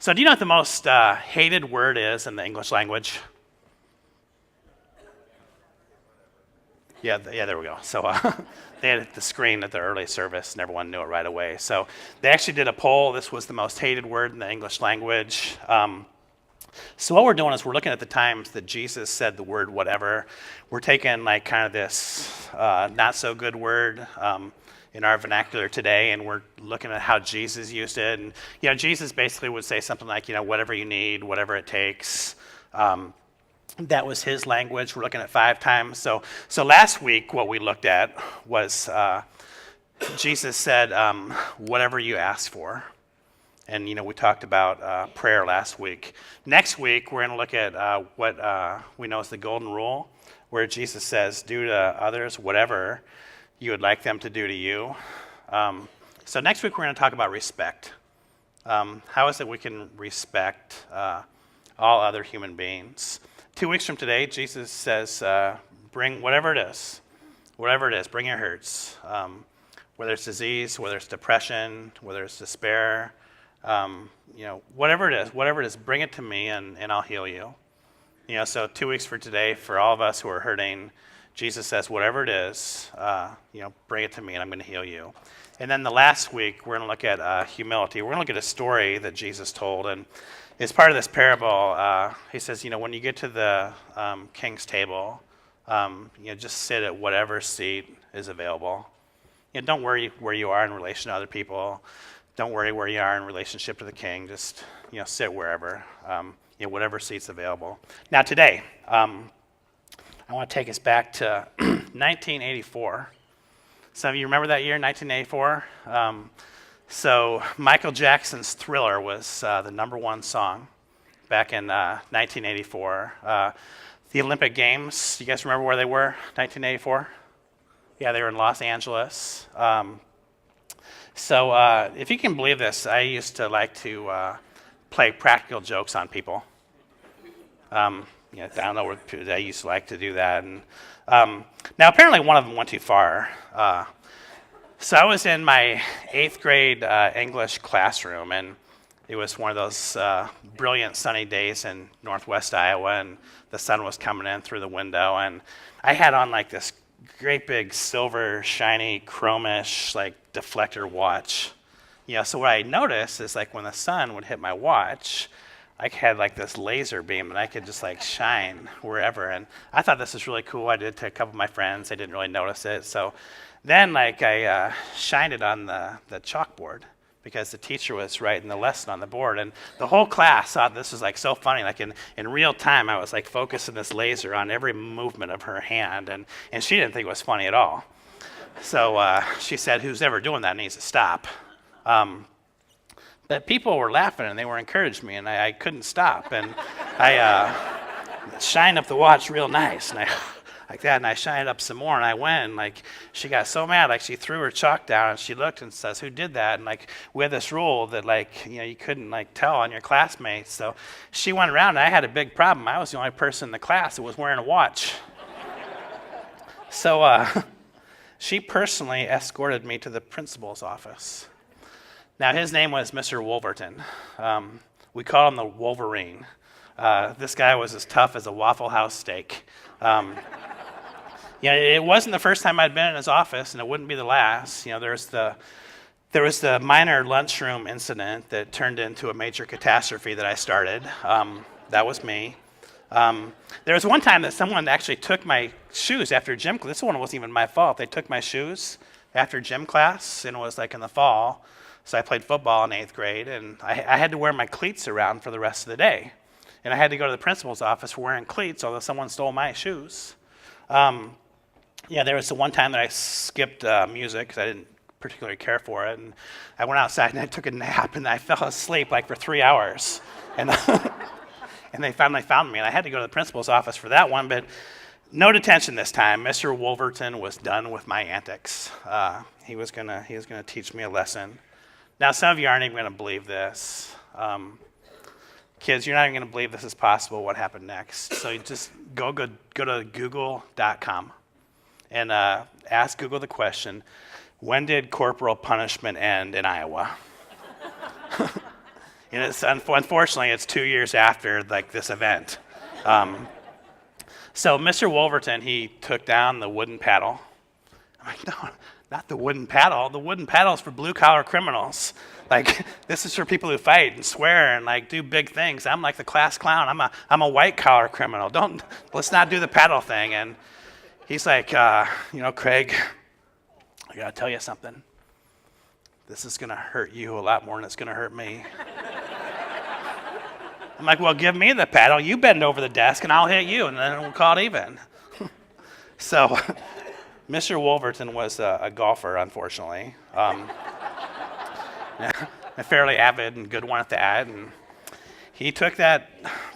So do you know what the most hated word is in the English language? Yeah, there we go. So they had the screen at the early service, and everyone knew it right away. So they actually did a poll. This was the most hated word in the English language. So what we're doing is we're looking at the times that Jesus said the word whatever. We're taking like kind of this not so good word in our vernacular today, and we're looking at how Jesus used it. And Jesus basically would say something like, whatever you need, whatever it takes. That was his language. We're looking at 5 times. So last week what we looked at was Jesus said, whatever you ask for. And, we talked about prayer last week. Next week, we're going to look at what we know is the golden rule, where Jesus says, do to others whatever you would like them to do to you. So next week, we're going to talk about respect. How is it we can respect all other human beings? 2 weeks from today, Jesus says, bring whatever it is, bring your hurts. Whether it's disease, whether it's depression, whether it's despair, whatever it is, bring it to me and I'll heal you. So 2 weeks for today, for all of us who are hurting, Jesus says, whatever it is, bring it to me and I'm going to heal you. And then the last week, we're going to look at humility. We're going to look at a story that Jesus told, and as part of this parable, he says, when you get to the king's table, just sit at whatever seat is available. Don't worry where you are in relation to other people. Don't worry where you are in relationship to the king. Just, sit wherever, whatever seat's available. Now today, I want to take us back to 1984. Some of you remember that year, 1984? So Michael Jackson's Thriller was the number 1 song back in 1984. The Olympic Games, you guys remember where they were, 1984? Yeah, they were in Los Angeles. So if you can believe this, I used to like to play practical jokes on people. I don't know where I used to like to do that. And now apparently one of them went too far. So I was in my 8th grade English classroom, and it was one of those brilliant sunny days in northwest Iowa, and the sun was coming in through the window, and I had on like this great big silver, shiny, chromish, like deflector watch. So what I noticed is like when the sun would hit my watch, I had like this laser beam and I could just like shine wherever. And I thought this was really cool. I did it to a couple of my friends. They didn't really notice it. So then like I shined it on the chalkboard because the teacher was writing the lesson on the board. And the whole class thought this was like so funny. Like in real time, I was like focusing this laser on every movement of her hand. And she didn't think it was funny at all. So she said, who's ever doing that needs to stop. But people were laughing and they were encouraging me, and I couldn't stop. And I shined up the watch real nice, and I like that, and I shined up some more, and I went, and like she got so mad, like she threw her chalk down, and she looked and says, "Who did that?" And like we had this rule that like you couldn't like tell on your classmates. So she went around, and I had a big problem. I was the only person in the class that was wearing a watch. So she personally escorted me to the principal's office. Now, his name was Mr. Wolverton. We called him the Wolverine. This guy was as tough as a Waffle House steak. It wasn't the first time I'd been in his office, and it wouldn't be the last. There was the minor lunchroom incident that turned into a major catastrophe that I started. That was me. There was one time that someone actually took my shoes after gym class. This one wasn't even my fault. They took my shoes after gym class, and it was like in the fall. So I played football in 8th grade, and I had to wear my cleats around for the rest of the day. And I had to go to the principal's office for wearing cleats, although someone stole my shoes. There was the one time that I skipped music because I didn't particularly care for it. And I went outside and I took a nap, and I fell asleep like for 3 hours. And and they finally found me, and I had to go to the principal's office for that one, but no detention this time. Mr. Wolverton was done with my antics. He was gonna teach me a lesson. Now, some of you aren't even going to believe this. Kids, you're not even going to believe this is possible, what happened next. So you just go to google.com and ask Google the question, when did corporal punishment end in Iowa? And unfortunately, it's 2 years after like this event. So Mr. Wolverton, he took down the wooden paddle. I'm like, no, not the wooden paddle. The wooden paddle is for blue-collar criminals. Like, this is for people who fight and swear and like do big things. I'm like the class clown. I'm a white-collar criminal. Let's not do the paddle thing. And he's like, Craig, I gotta tell you something. This is gonna hurt you a lot more than it's gonna hurt me. I'm like, well, give me the paddle. You bend over the desk and I'll hit you, and then we'll call it even. So Mr. Wolverton was a golfer, unfortunately. A fairly avid and good one at that. And he took that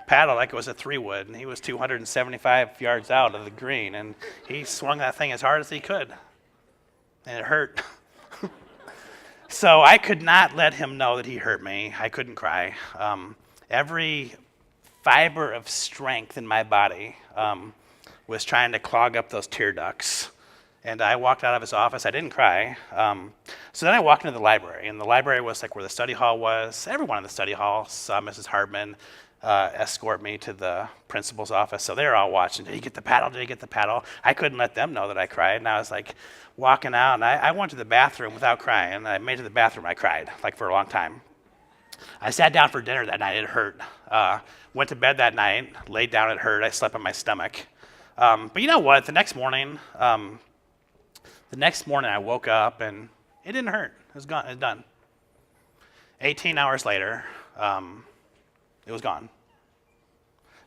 paddle like it was a 3-wood, and he was 275 yards out of the green, and he swung that thing as hard as he could. And it hurt. So I could not let him know that he hurt me. I couldn't cry. Every fiber of strength in my body was trying to clog up those tear ducts. And I walked out of his office. I didn't cry. So then I walked into the library, and the library was like where the study hall was. Everyone in the study hall saw Mrs. Hardman escort me to the principal's office. So they were all watching. Did he get the paddle? Did he get the paddle? I couldn't let them know that I cried. And I was like walking out, and I went to the bathroom without crying. And I made it to the bathroom. I cried like for a long time. I sat down for dinner that night. It hurt. Went to bed that night, laid down. It hurt. I slept on my stomach. But you know what? The next morning I woke up and it didn't hurt. It was gone. It was done. 18 hours later, it was gone.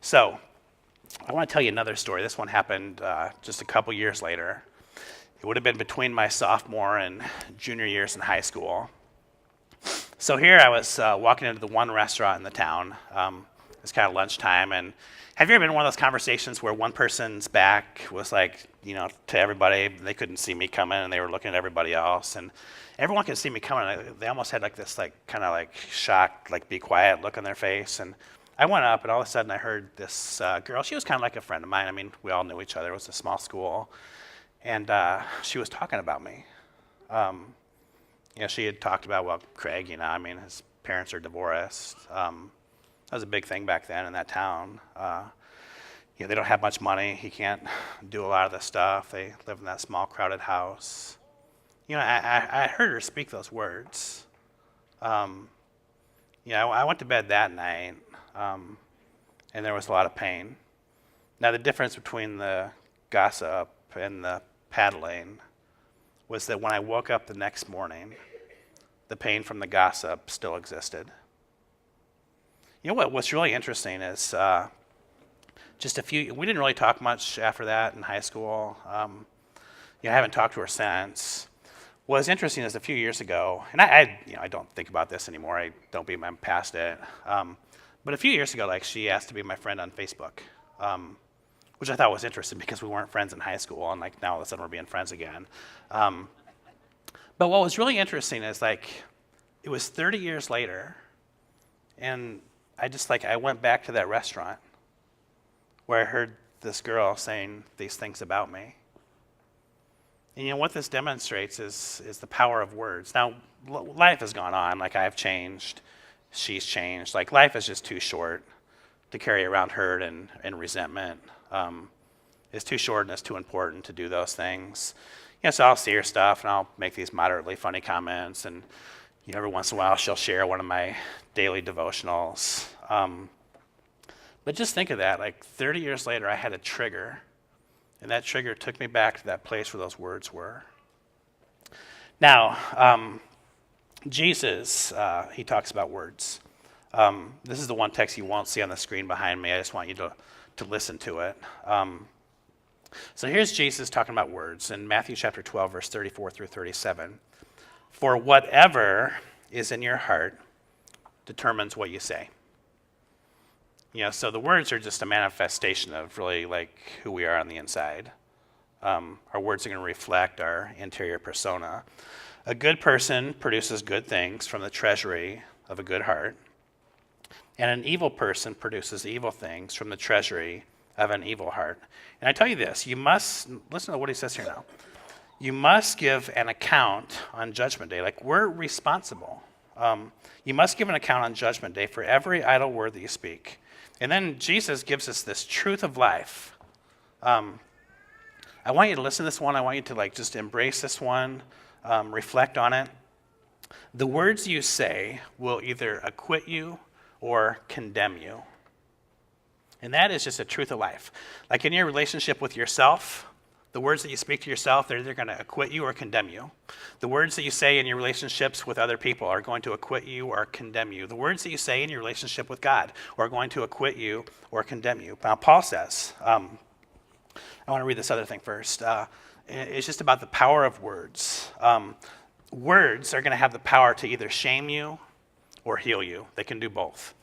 So I want to tell you another story. This one happened just a couple years later. It would have been between my sophomore and junior years in high school. So here I was walking into the one restaurant in the town. It's kind of lunchtime, and have you ever been in one of those conversations where one person's back was like, to everybody, they couldn't see me coming, and they were looking at everybody else, and everyone could see me coming. They almost had like this kind of shocked, be quiet look on their face. And I went up, and all of a sudden I heard this girl. She was kind of like a friend of mine. I mean, we all knew each other. It was a small school, and she was talking about me. She had talked about, Craig, his parents are divorced. That was a big thing back then in that town. They don't have much money. He can't do a lot of the stuff. They live in that small, crowded house. I heard her speak those words. I went to bed that night, and there was a lot of pain. Now, the difference between the gossip and the paddling was that when I woke up the next morning, the pain from the gossip still existed. You know what's really interesting is we didn't really talk much after that in high school. I haven't talked to her since. What's interesting is a few years ago, and I don't think about this anymore. I'm past it. But a few years ago, she asked to be my friend on Facebook, which I thought was interesting because we weren't friends in high school, and now all of a sudden we're being friends again. But what was really interesting is it was 30 years later, and I went back to that restaurant where I heard this girl saying these things about me. And what this demonstrates is the power of words. Now, life has gone on. I've changed, she's changed. Life is just too short to carry around hurt and resentment. It's too short and it's too important to do those things. So I'll see her stuff and I'll make these moderately funny comments, and every once in a while she'll share one of my daily devotionals. But just think of that, 30 years later I had a trigger, and that trigger took me back to that place where those words were. Now, Jesus, he talks about words. This is the one text you won't see on the screen behind me. I just want you to listen to it. So here's Jesus talking about words in Matthew chapter 12, verse 34 through 37. For whatever is in your heart determines what you say. So the words are just a manifestation of really who we are on the inside. Our words are going to reflect our interior persona. A good person produces good things from the treasury of a good heart, and an evil person produces evil things from the treasury of an evil heart. And I tell you this, you must, listen to what he says here now. You must give an account on Judgment Day. We're responsible. You must give an account on Judgment Day for every idle word that you speak. And then Jesus gives us this truth of life. I want you to listen to this one. I want you to just embrace this one, reflect on it. The words you say will either acquit you or condemn you. And that is just a truth of life. Like in your relationship with yourself, the words that you speak to yourself, they're either going to acquit you or condemn you. The words that you say in your relationships with other people are going to acquit you or condemn you. The words that you say in your relationship with God are going to acquit you or condemn you. Now, Paul says, I want to read this other thing first. It's just about the power of words. Words are going to have the power to either shame you or heal you. They can do both.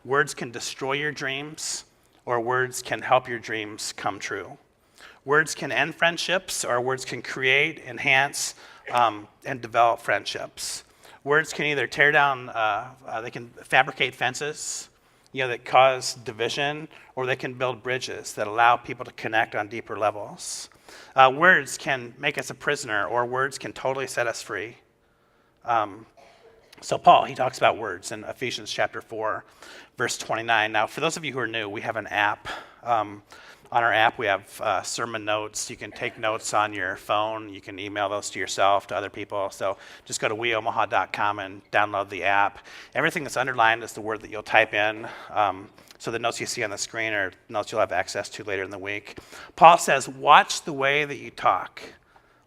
Words can destroy your dreams, or words can help your dreams come true. Words can end friendships, or words can create, enhance, and develop friendships. Words can either tear down, they can fabricate fences, that cause division, or they can build bridges that allow people to connect on deeper levels. Words can make us a prisoner, or words can totally set us free. So Paul, he talks about words in Ephesians chapter 4, verse 29. Now, for those of you who are new, we have an app. On our app, we have sermon notes. You can take notes on your phone. You can email those to yourself, to other people. So just go to weomaha.com and download the app. Everything that's underlined is the word that you'll type in. So the notes you see on the screen are notes you'll have access to later in the week. Paul says, watch the way that you talk.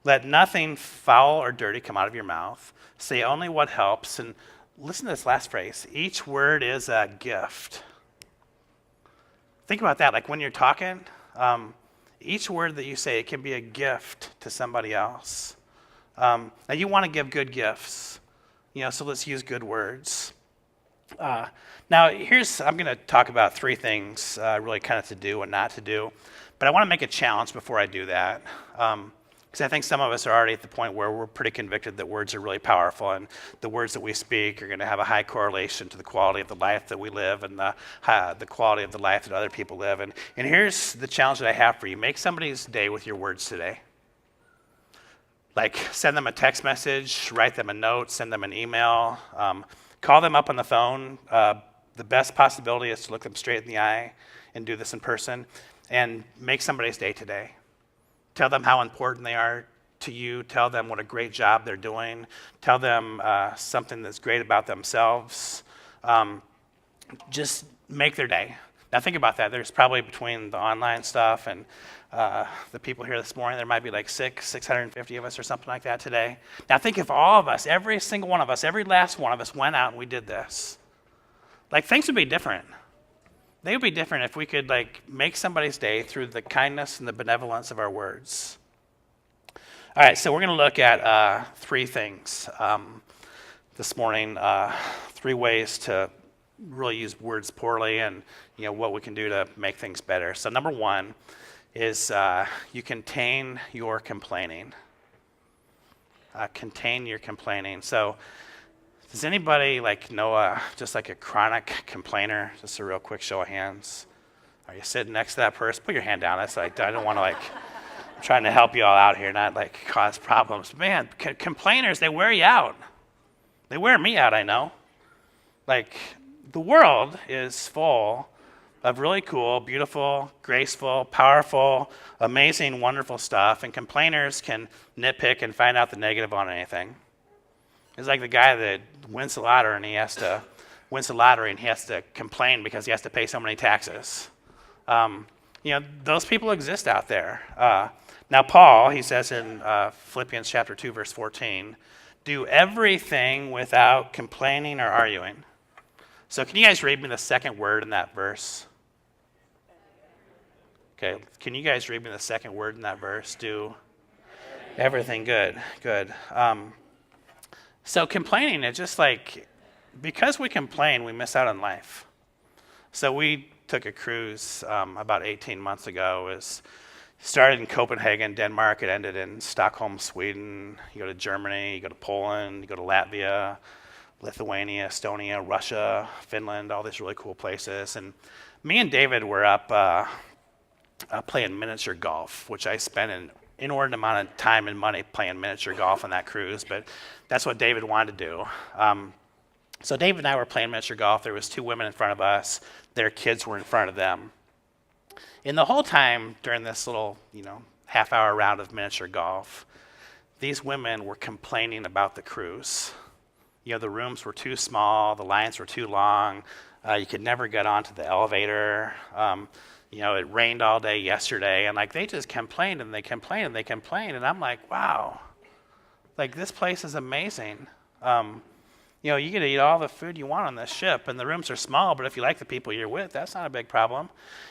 Let nothing foul or dirty come out of your mouth. Say only what helps. And listen to this last phrase. Each word is a gift. Think about that. Like when you're talking, each word that you say, it can be a gift to somebody else. Now you want to give good gifts, so let's use good words. Now I'm going to talk about three things really kind of to do and not to do, but I want to make a challenge before I do that. Because I think some of us are already at the point where we're pretty convicted that words are really powerful, and the words that we speak are going to have a high correlation to the quality of the life that we live and the quality of the life that other people live. And here's the challenge that I have for you. Make somebody's day with your words today. Like send them a text message, write them a note, send them an email, call them up on the phone. The best possibility is to look them straight in the eye and do this in person, and make somebody's day today. Tell them how important they are to you. Tell them what a great job they're doing. Tell them something that's great about themselves. Just make their day. Now think about that. There's probably between the online stuff and the people here this morning, there might be like 650 of us or something like that today. Now think if all of us, every single one of us, every last one of us went out and we did this. Like things would be different. They would be different if we could make somebody's day through the kindness and the benevolence of our words. All right, so we're going to look at three things this morning, three ways to really use words poorly and what we can do to make things better. So number one is you contain your complaining. Contain your complaining. So does anybody know just a chronic complainer? Just a real quick show of hands. Are you sitting next to that person? Put your hand down. That's I don't want to I'm trying to help you all out here, not cause problems. Man, complainers, they wear you out. They wear me out, I know. The world is full of really cool, beautiful, graceful, powerful, amazing, wonderful stuff, and complainers can nitpick and find out the negative on anything. It's like the guy that wins the lottery and he has to complain because he has to pay so many taxes. Those people exist out there. Now Paul, he says in Philippians chapter 2, verse 14, do everything without complaining or arguing. So can you guys read me the second word in that verse? Okay, can you guys read me the second word in that verse? Do everything good. So complaining is just because we complain, we miss out on life. So we took a cruise about 18 months ago. It started in Copenhagen, Denmark. It ended in Stockholm, Sweden. You go to Germany, you go to Poland, you go to Latvia, Lithuania, Estonia, Russia, Finland, all these really cool places. And me and David were up playing miniature golf, which I spent an inordinate amount of time and money playing miniature golf on that cruise, but that's what David wanted to do. So David and I were playing miniature golf. There was 2 women in front of us. Their kids were in front of them. And the whole time during this little, half-hour round of miniature golf, these women were complaining about the cruise. The rooms were too small, the lines were too long, you could never get onto the elevator. It rained all day yesterday, and they just complained and they complained and they complained, and I'm like, wow, this place is amazing. You get to eat all the food you want on this ship, and the rooms are small, but if you like the people you're with, that's not a big problem.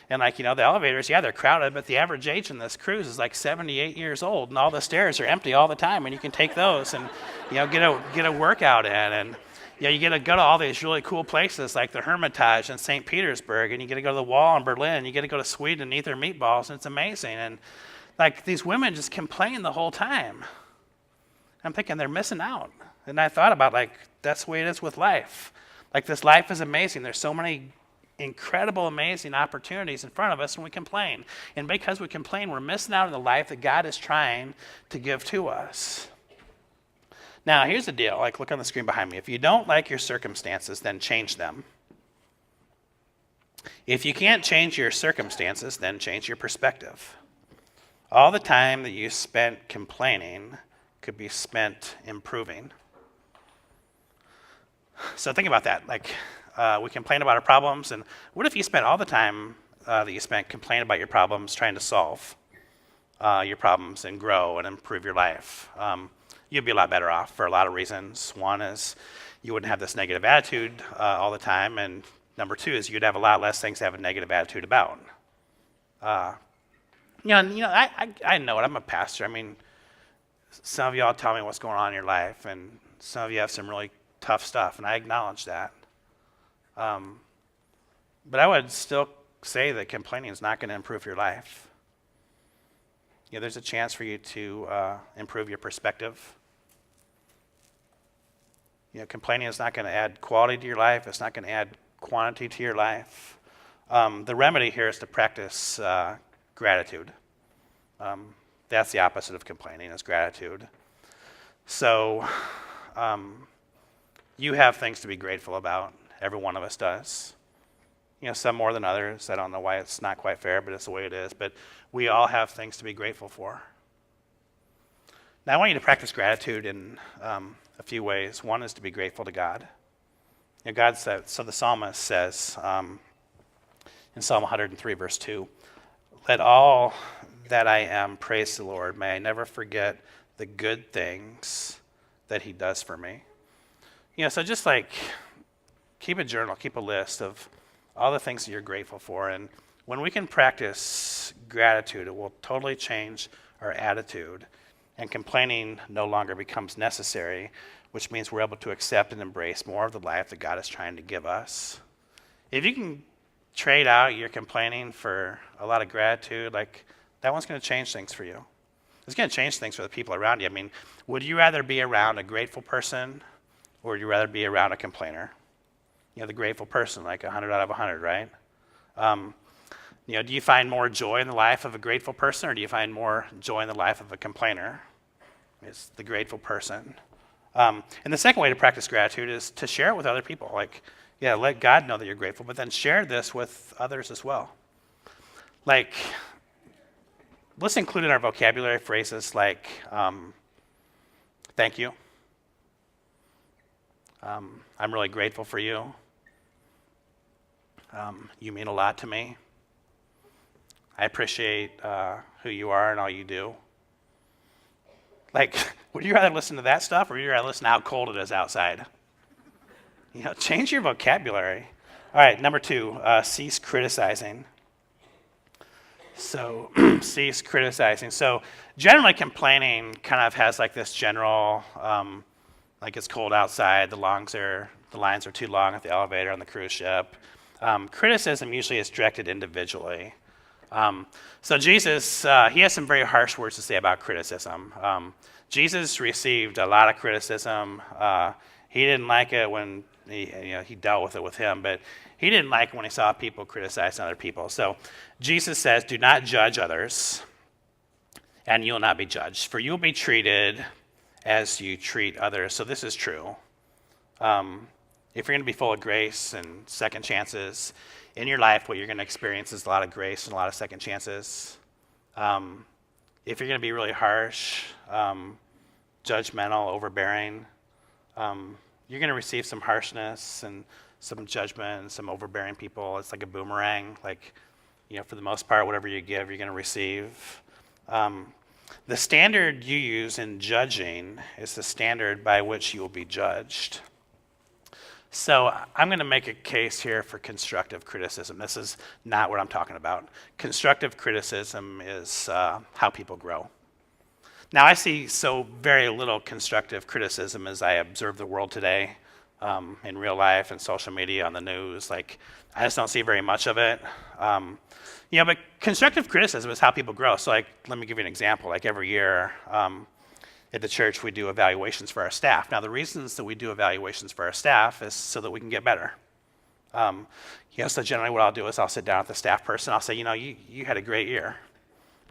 And the elevators, they're crowded, but the average age in this cruise is 78 years old, and all the stairs are empty all the time, and you can take those and, get a workout in. And, you get to go to all these really cool places like the Hermitage in St. Petersburg, and you get to go to the Wall in Berlin, you get to go to Sweden and eat their meatballs, and it's amazing. And, these women just complain the whole time. I'm thinking they're missing out. And I thought about, that's the way it is with life. This life is amazing. There's so many incredible, amazing opportunities in front of us, and we complain. And because we complain, we're missing out on the life that God is trying to give to us. Now, here's the deal. Look on the screen behind me. If you don't like your circumstances, then change them. If you can't change your circumstances, then change your perspective. All the time that you spent complaining could be spent improving. So think about that. We complain about our problems, and what if you spent all the time that you spent complaining about your problems trying to solve your problems and grow and improve your life? You'd be a lot better off for a lot of reasons. One is you wouldn't have this negative attitude all the time, and number 2 is you'd have a lot less things to have a negative attitude about. I know it. I'm a pastor. Some of y'all tell me what's going on in your life, and some of you have some really tough stuff, and I acknowledge that. But I would still say that complaining is not going to improve your life. There's a chance for you to improve your perspective. Complaining is not going to add quality to your life. It's not going to add quantity to your life. The remedy here is to practice gratitude. That's the opposite of complaining, is gratitude. So you have things to be grateful about. Every one of us does. Some more than others. I don't know why it's not quite fair, but it's the way it is. But we all have things to be grateful for. Now, I want you to practice gratitude in a few ways. One is to be grateful to God. God said, so the psalmist says in Psalm 103, verse 2, "Let all that I am praise the Lord. May I never forget the good things that he does for me." So just keep a journal, keep a list of all the things that you're grateful for. And when we can practice gratitude, it will totally change our attitude. And complaining no longer becomes necessary, which means we're able to accept and embrace more of the life that God is trying to give us. If you can trade out your complaining for a lot of gratitude, that one's going to change things for you. It's going to change things for the people around you. Would you rather be around a grateful person, or would you rather be around a complainer? The grateful person, 100 out of 100, right? Do you find more joy in the life of a grateful person, or do you find more joy in the life of a complainer? It's the grateful person. And the second way to practice gratitude is to share it with other people. Let God know that you're grateful, but then share this with others as well. Let's include in our vocabulary phrases like, thank you. I'm really grateful for you. You mean a lot to me. I appreciate who you are and all you do. Would you rather listen to that stuff, or would you rather listen to how cold it is outside? Change your vocabulary. All right, number 2, cease criticizing. So, cease criticizing. So, generally complaining kind of has this general, it's cold outside, the lines are too long at the elevator on the cruise ship. Criticism usually is directed individually. So Jesus, he has some very harsh words to say about criticism. Jesus received a lot of criticism. He didn't like it when he dealt with it with him, but he didn't like it when he saw people criticizing other people. So Jesus says, do not judge others, and you'll not be judged, for you'll be treated as you treat others. So this is true. If you're going to be full of grace and second chances in your life, what you're going to experience is a lot of grace and a lot of second chances. If you're going to be really harsh, judgmental, overbearing, you're going to receive some harshness and some judgment and some overbearing people. It's like a boomerang. Like, for the most part, whatever you give, you're going to receive. The standard you use in judging is the standard by which you will be judged. So I'm going to make a case here for constructive criticism. This is not what I'm talking about. Constructive criticism is how people grow. Now, I see so very little constructive criticism as I observe the world today in real life and social media, on the news. Like, I just don't see very much of it. But constructive criticism is how people grow. So, let me give you an example. Like, every year at the church, we do evaluations for our staff. Now, the reasons that we do evaluations for our staff is so that we can get better. So generally what I'll do is I'll sit down with the staff person. I'll say, you had a great year.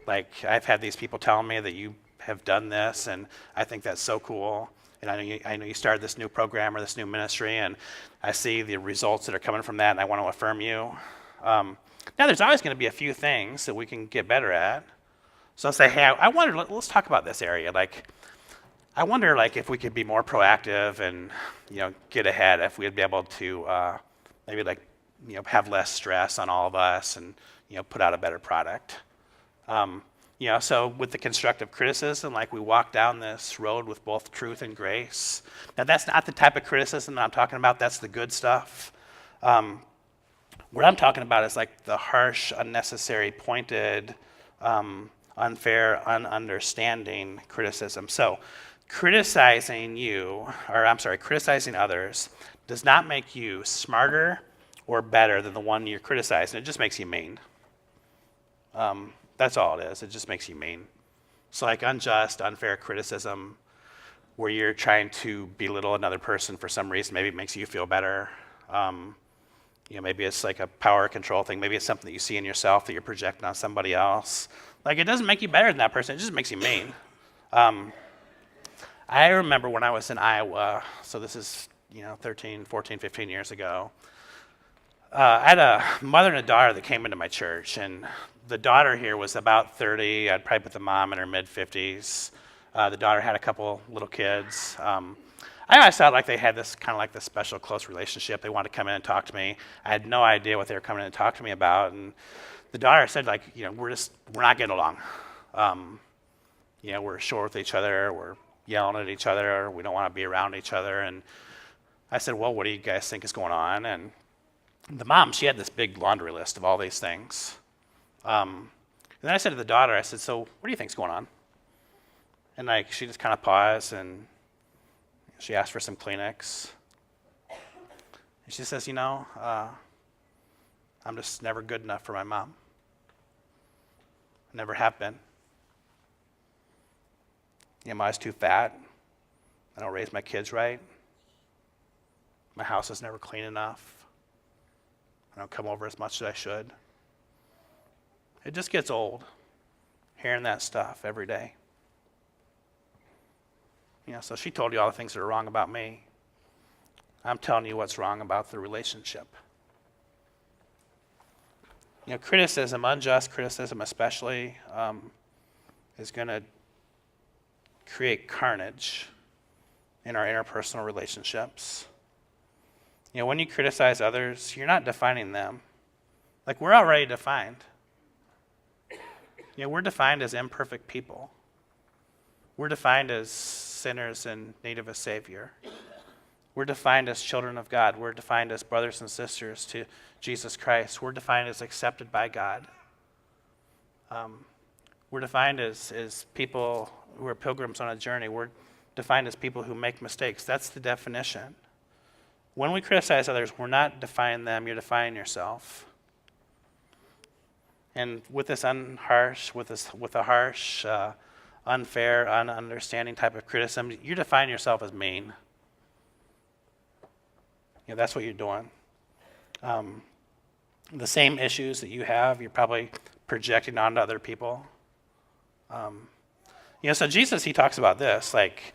Like, I've had these people telling me that you have done this, and I think that's so cool. And I know you started this new program or this new ministry, and I see the results that are coming from that, and I want to affirm you. Now, there's always going to be a few things that we can get better at. So I'll say, hey, I wonder, let's talk about this area. Like, I wonder, if we could be more proactive and, get ahead, if we'd be able to maybe, have less stress on all of us and, put out a better product. So with the constructive criticism, we walk down this road with both truth and grace. Now, that's not the type of criticism that I'm talking about. That's the good stuff. What I'm talking about is the harsh, unnecessary, pointed, unfair, ununderstanding criticism. So criticizing others does not make you smarter or better than the one you're criticizing. It just makes you mean. That's all it is. It just makes you mean. So unjust, unfair criticism where you're trying to belittle another person for some reason. Maybe it makes you feel better. Maybe it's a power control thing. Maybe it's something that you see in yourself that you're projecting on somebody else. It doesn't make you better than that person. It just makes you mean. I remember when I was in Iowa, so this is 13, 14, 15 years ago. I had a mother and a daughter that came into my church, and the daughter here was about 30. I'd probably put the mom in her mid-50s. The daughter had a couple little kids. I always thought they had this kind of this special close relationship. They wanted to come in and talk to me. I had no idea what they were coming in and talk to me about. And the daughter said, we're not getting along. We're short with each other. We're yelling at each other. We don't want to be around each other. And I said, well, what do you guys think is going on? And the mom, she had this big laundry list of all these things. And then I said to the daughter, I said, so what do you think's going on? And she just kind of paused, and she asked for some Kleenex. And she says, I'm just never good enough for my mom. Never have been. I'm always too fat. I don't raise my kids right. My house is never clean enough. I don't come over as much as I should. It just gets old hearing that stuff every day. So she told you all the things that are wrong about me. I'm telling you what's wrong about the relationship. Criticism, unjust criticism especially, is going to create carnage in our interpersonal relationships. When you criticize others, you're not defining them. We're already defined. We're defined as imperfect people. We're defined as sinners in need of a Savior. We're defined as children of God. We're defined as brothers and sisters to Jesus Christ. We're defined as accepted by God. We're defined as people who are pilgrims on a journey. We're defined as people who make mistakes. That's the definition. When we criticize others, we're not defining them. You're defining yourself. And with this with a harsh, unfair, ununderstanding type of criticism, you're defining yourself as mean. That's what you're doing. The same issues that you have, you're probably projecting onto other people. So Jesus, he talks about this. Like,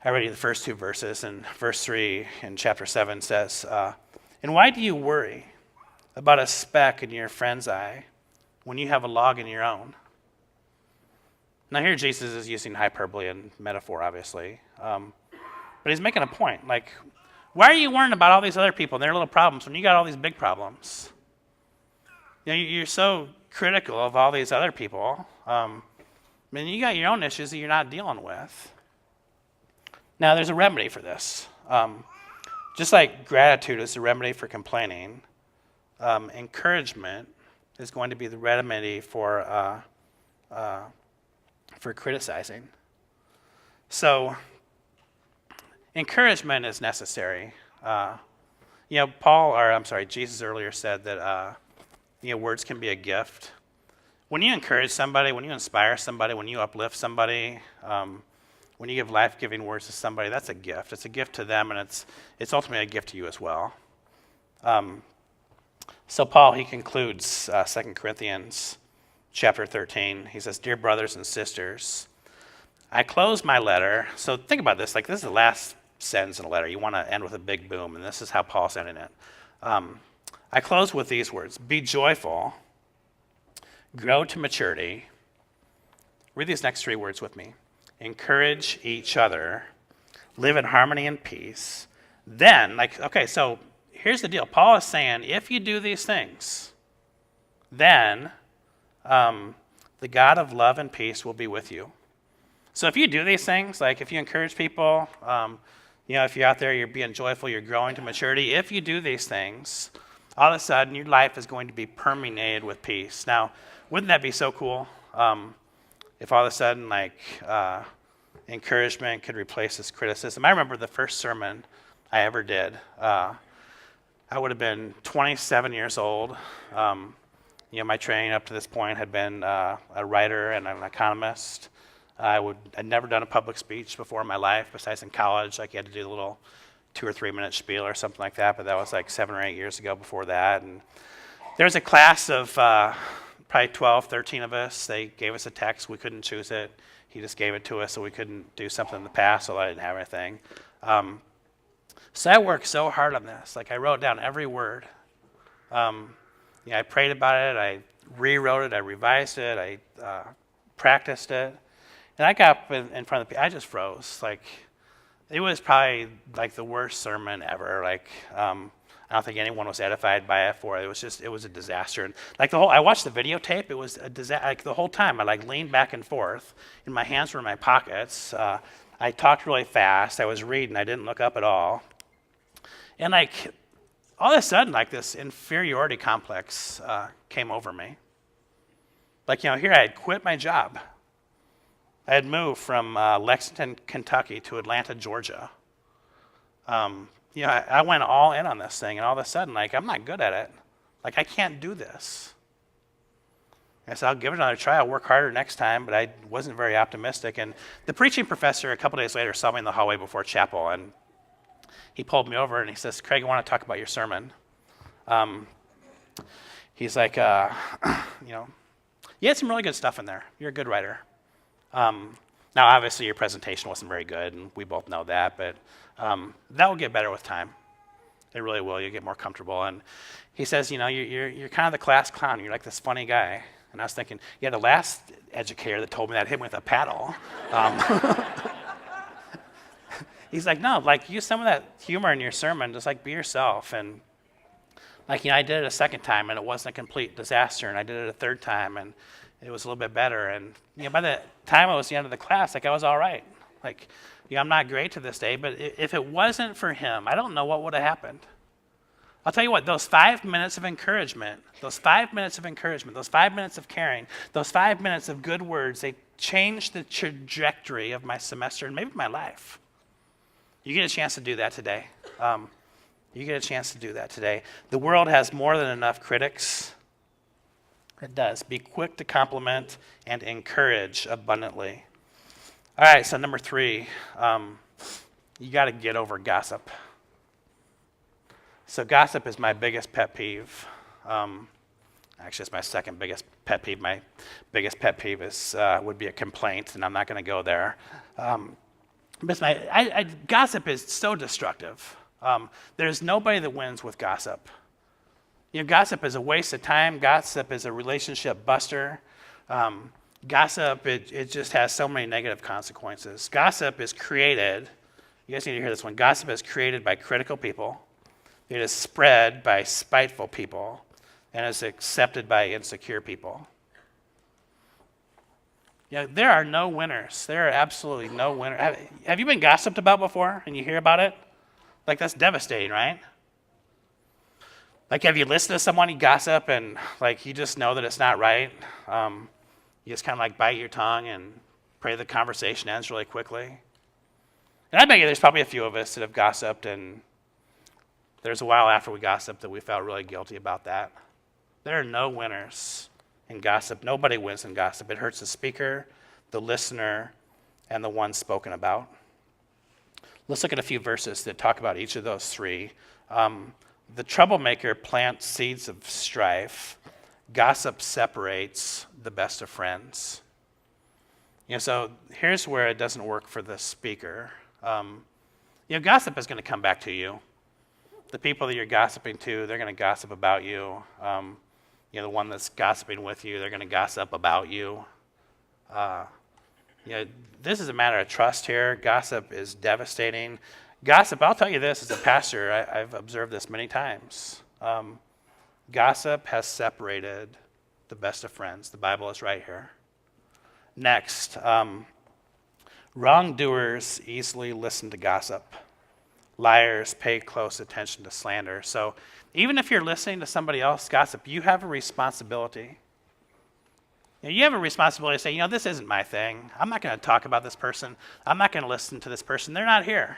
I read you the first two verses, and verse 3 in chapter 7 says, and why do you worry about a speck in your friend's eye when you have a log in your own? Now here Jesus is using hyperbole and metaphor, obviously. But he's making a point. Like, why are you worrying about all these other people and their little problems when you got all these big problems? You're so critical of all these other people. You got your own issues that you're not dealing with. Now, there's a remedy for this. Just like gratitude is the remedy for complaining, encouragement is going to be the remedy for criticizing. So, encouragement is necessary. Jesus earlier said that words can be a gift. When you encourage somebody, when you inspire somebody, when you uplift somebody, when you give life-giving words to somebody, that's a gift. It's a gift to them, and it's ultimately a gift to you as well. So Paul, he concludes 2 Corinthians chapter 13. He says, "Dear brothers and sisters, I close my letter." So think about this. Like, this is the last sentence in a letter. You want to end with a big boom, and this is how Paul's ending it. I close with these words: "Be joyful, grow to maturity." Read these next three words with me. "Encourage each other, live in harmony and peace." Then, so here's the deal. Paul is saying, if you do these things, then the God of love and peace will be with you. So if you do these things, like if you encourage people, if you're out there, you're being joyful, you're growing to maturity, if you do these things, all of a sudden your life is going to be permeated with peace. Now, wouldn't that be so cool? If all of a sudden, encouragement could replace this criticism. I remember the first sermon I ever did. I would have been 27 years old. My training up to this point had been a writer and an economist. I'd never done a public speech before in my life, besides in college. Like, you had to do a little 2 or 3 minute spiel or something like that, but that was like 7 or 8 years ago before that. And there was a class of probably 12, 13 of us. They gave us a text. We couldn't choose it. He just gave it to us, so we couldn't do something in the past, so I didn't have anything. So I worked so hard on this. Like, I wrote down every word. I prayed about it. I rewrote it. I revised it. I practiced it. And I got up in front of the people. I just froze. Like, it was probably like the worst sermon ever. Like, I don't think anyone was edified by it. It was a disaster. And I watched the videotape. It was a disaster. Like, the whole time, I leaned back and forth, and my hands were in my pockets. I talked really fast. I was reading. I didn't look up at all. And all of a sudden, this inferiority complex came over me. Here I had quit my job. I had moved from Lexington, Kentucky to Atlanta, Georgia. I went all in on this thing, and all of a sudden, I'm not good at it. I can't do this. I said, I'll give it another try. I'll work harder next time, but I wasn't very optimistic. And the preaching professor, a couple days later, saw me in the hallway before chapel, and he pulled me over, and he says, "Craig, I want to talk about your sermon." He's like, you had some really good stuff in there. You're a good writer. Now, obviously, your presentation wasn't very good, and we both know that, but that will get better with time. It really will. You'll get more comfortable. And he says, you're kind of the class clown. You're like this funny guy. And I was thinking, yeah, the last educator that told me that hit me with a paddle. He's like, no, use some of that humor in your sermon. Just be yourself. And I did it a second time, and it wasn't a complete disaster. And I did it a third time, and it was a little bit better. And by the time it was the end of the class, I was all right. I'm not great to this day, but if it wasn't for him, I don't know what would have happened. I'll tell you what, those 5 minutes of encouragement, those 5 minutes of caring, those 5 minutes of good words, they changed the trajectory of my semester and maybe my life. You get a chance to do that today. The world has more than enough critics. It does. Be quick to compliment and encourage abundantly. All right, so number 3, you got to get over gossip. So gossip is my biggest pet peeve. Actually, it's my second biggest pet peeve. My biggest pet peeve is would be a complaint, and I'm not going to go there. But gossip is so destructive. There's nobody that wins with gossip. Gossip is a waste of time. Gossip is a relationship buster. Gossip, it just has so many negative consequences. Gossip is created, you guys need to hear this one. Gossip is created by critical people. It is spread by spiteful people, and is accepted by insecure people. There are no winners. There are absolutely no winners. Have you been gossiped about before and you hear about it? Like, that's devastating, right? Like, have you listened to someone you gossip and like you just know that it's not right? You just kind of like bite your tongue and pray the conversation ends really quickly. And I bet you there's probably a few of us that have gossiped, and there's a while after we gossiped that we felt really guilty about that. There are no winners in gossip. Nobody wins in gossip. It hurts the speaker, the listener, and the one spoken about. Let's look at a few verses that talk about each of those three. The troublemaker plants seeds of strife. Gossip separates the best of friends. So here's where it doesn't work for the speaker. Gossip is going to come back to you. The people that you're gossiping to, they're going to gossip about you. The one that's gossiping with you, they're going to gossip about you. This is a matter of trust here. Gossip is devastating. Gossip, I'll tell you this as a pastor, I've observed this many times. Gossip has separated the best of friends. The Bible is right here. Next, wrongdoers easily listen to gossip. Liars pay close attention to slander. So even if you're listening to somebody else gossip, you have a responsibility. You have a responsibility to say, this isn't my thing. I'm not going to talk about this person. I'm not going to listen to this person. They're not here.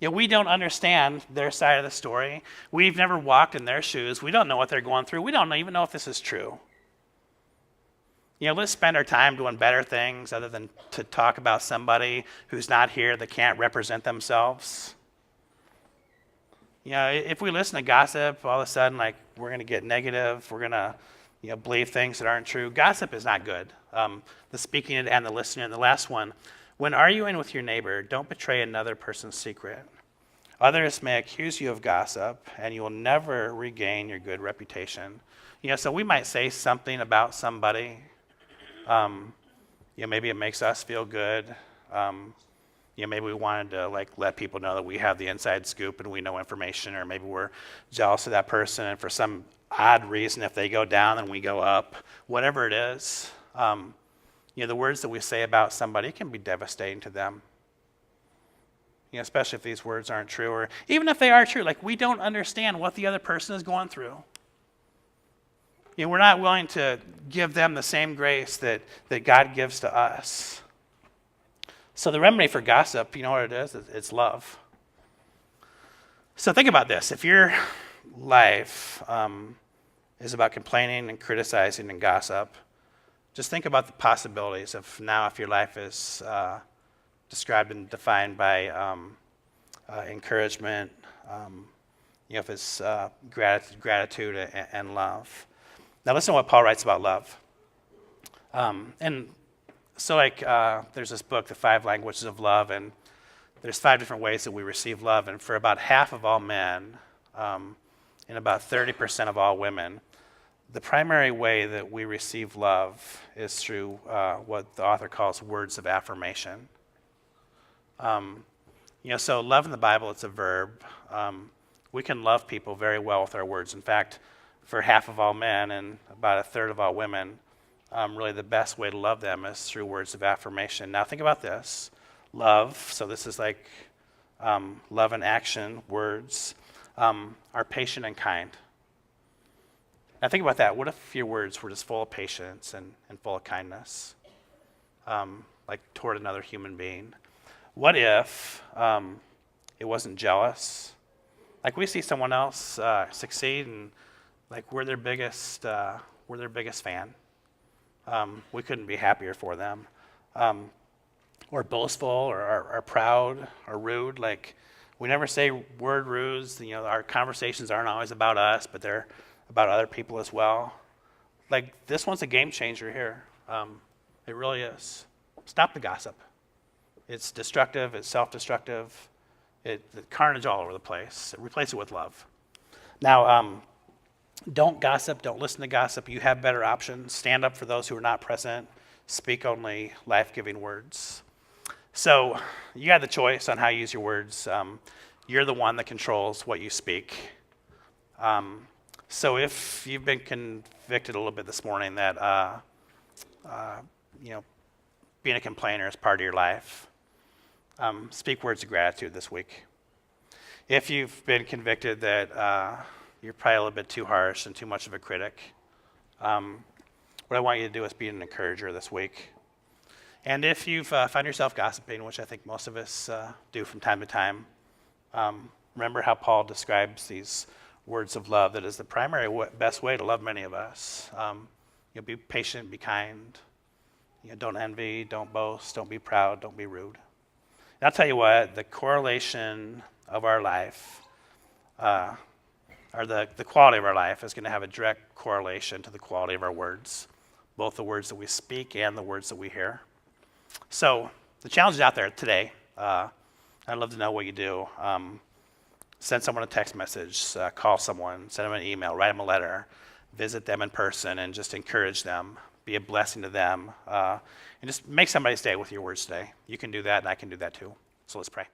We don't understand their side of the story. We've never walked in their shoes. We don't know what they're going through. We don't even know if this is true. Let's spend our time doing better things other than to talk about somebody who's not here that can't represent themselves. If we listen to gossip, all of a sudden, we're going to get negative. We're going to, believe things that aren't true. Gossip is not good. The speaking and the listening. And the last one, when arguing with your neighbor, don't betray another person's secret. Others may accuse you of gossip, and you will never regain your good reputation. So we might say something about somebody. Maybe it makes us feel good. Maybe we wanted to let people know that we have the inside scoop and we know information, or maybe we're jealous of that person, and for some odd reason, if they go down, then we go up. Whatever it is, the words that we say about somebody can be devastating to them. Especially if these words aren't true, or even if they are true, we don't understand what the other person is going through. We're not willing to give them the same grace that God gives to us. So the remedy for gossip, you know what it is? It's love. So think about this. If your life is about complaining and criticizing and gossip, just think about the possibilities of now if your life is described and defined by encouragement, if it's gratitude and love. Now listen to what Paul writes about love. There's this book, The 5 Languages of Love, and there's 5 different ways that we receive love. And for about half of all men and about 30% of all women, the primary way that we receive love is through what the author calls words of affirmation. So love in the Bible, it's a verb. We can love people very well with our words. In fact, for half of all men and about a third of all women, really the best way to love them is through words of affirmation. Now think about this. Love, so this is love in action, words, are patient and kind. Now think about that. What if your words were just full of patience and full of kindness, toward another human being? What if it wasn't jealous? We see someone else succeed, and we're their biggest fan. We couldn't be happier for them. Or boastful, or proud, or rude. We never say word rudes. Our conversations aren't always about us, but they're about other people as well. like this one's a game changer here. It really is. Stop the gossip. It's destructive. It's self-destructive. The carnage all over the place. Replace it with love. Now, don't gossip. Don't listen to gossip. You have better options. Stand up for those who are not present. Speak only life-giving words. So you got the choice on how you use your words. You're the one that controls what you speak. So if you've been convicted a little bit this morning that being a complainer is part of your life, speak words of gratitude this week. If you've been convicted that you're probably a little bit too harsh and too much of a critic, what I want you to do is be an encourager this week. And if you've found yourself gossiping, which I think most of us do from time to time, remember how Paul describes these words of love that is the primary best way to love many of us. Be patient, be kind. Don't envy, don't boast, don't be proud, don't be rude. And I'll tell you what, the correlation of our life, or the quality of our life is going to have a direct correlation to the quality of our words, both the words that we speak and the words that we hear. So the challenge is out there today. I'd love to know what you do. Send someone a text message, call someone, send them an email, write them a letter, visit them in person, and just encourage them, be a blessing to them, and just make somebody's day with your words today. You can do that, and I can do that too. So let's pray.